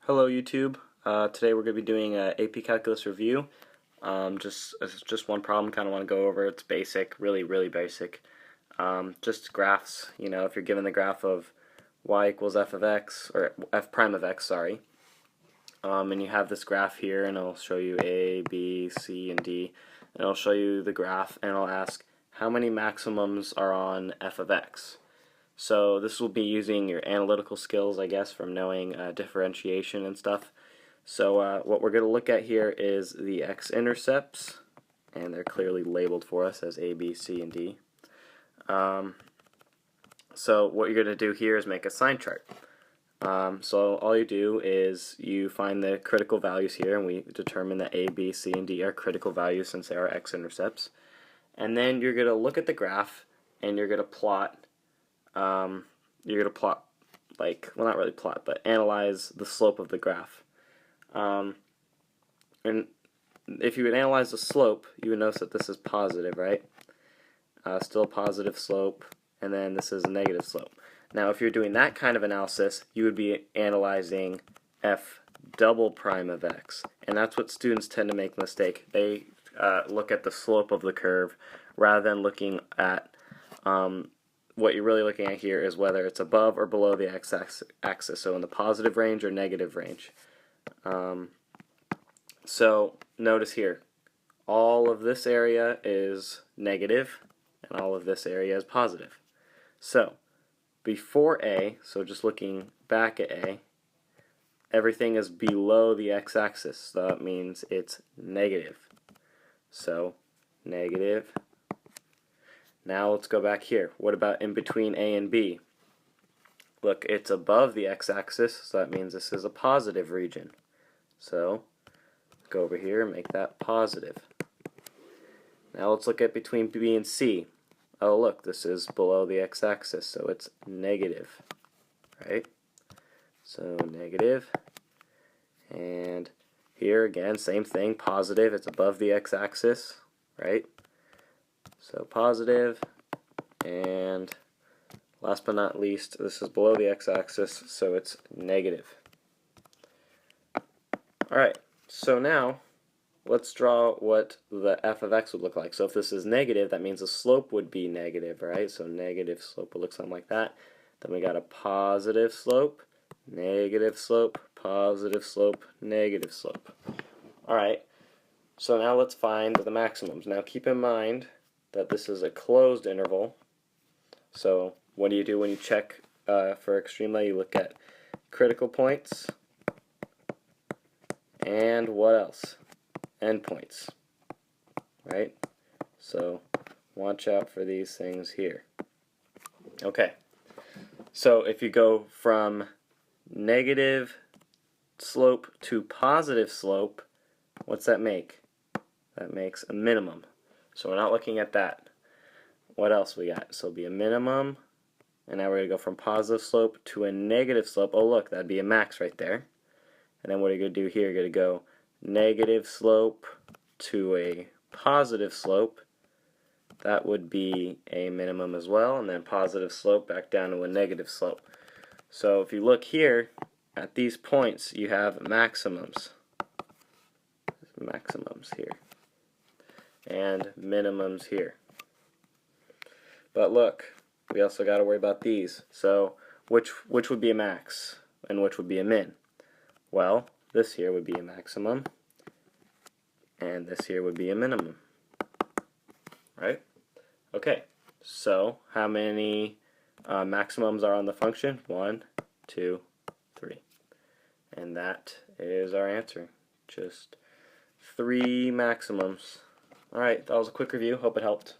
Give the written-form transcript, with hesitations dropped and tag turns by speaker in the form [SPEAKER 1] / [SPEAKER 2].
[SPEAKER 1] Hello YouTube. Today we're going to be doing a AP Calculus review. Just one problem kind of want to go over. It's basic, really basic. Just graphs. You know, if you're given the graph of y equals f of x, or f prime of x, sorry, and you have this graph here, and it'll show you A, B, C, and D, and it'll show you the graph, and it'll ask how many maximums are on f of x. So this will be using your analytical skills, I guess, from knowing differentiation and stuff. So what we're going to look at here is the x-intercepts, and they're clearly labeled for us as A, B, C, and D. So what you're going to do here is make a sign chart. So all you do is you find the critical values here, and we determine that A, B, C, and D are critical values since they are x-intercepts. And then you're going to look at the graph, and you're going to plot like, well, not really plot, but analyze the slope of the graph. And if you would analyze the slope, you would notice that this is positive, right? Still a positive slope, and then this is a negative slope. Now, if you're doing that kind of analysis, you would be analyzing f double prime of x, and that's what students tend to make a mistake. They look at the slope of the curve rather than looking at what you're really looking at here is whether it's above or below the x-axis, so in the positive range or negative range. So notice here, all of this area is negative, and all of this area is positive. So before A, so just looking back at A, everything is below the x-axis, so that means it's negative. So negative. Now let's go back here. What about in between A and B? Look, it's above the x-axis, so that means this is a positive region. So go over here and make that positive. Now let's look at between B and C. Oh, look, this is below the x-axis, so it's negative, right? So negative. And here again, same thing, positive. It's above the x-axis, right? So positive, and last but not least, this is below the x-axis, so it's negative. Alright, so now let's draw what the f of x would look like. So if this is negative, that means the slope would be negative, right? So negative slope would look something like that. Then we got a positive slope, negative slope, positive slope, negative slope. Alright, so now let's find the maximums. Now keep in mind that this is a closed interval. So what do you do when you check for extremely? You look at critical points, and what else? Endpoints, right? So watch out for these things here. Okay, so if you go from negative slope to positive slope, what's that make? That makes a minimum. So we're not looking at that. What else we got? So it'll be a minimum, and now we're going to go from positive slope to a negative slope. Oh look, that'd be a max right there. And then what are you going to do here? You're going to go negative slope to a positive slope. That would be a minimum as well, and then positive slope back down to a negative slope. So if you look here at these points, you have maximums. Maximums here. And minimums here. But look, we also got to worry about these. So which would be a max and which would be a min? Well, this here would be a maximum, and this here would be a minimum. Right? Okay, so how many maximums are on the function? 1, 2, 3. And that is our answer. Just 3 maximums. Alright, that was a quick review. Hope it helped.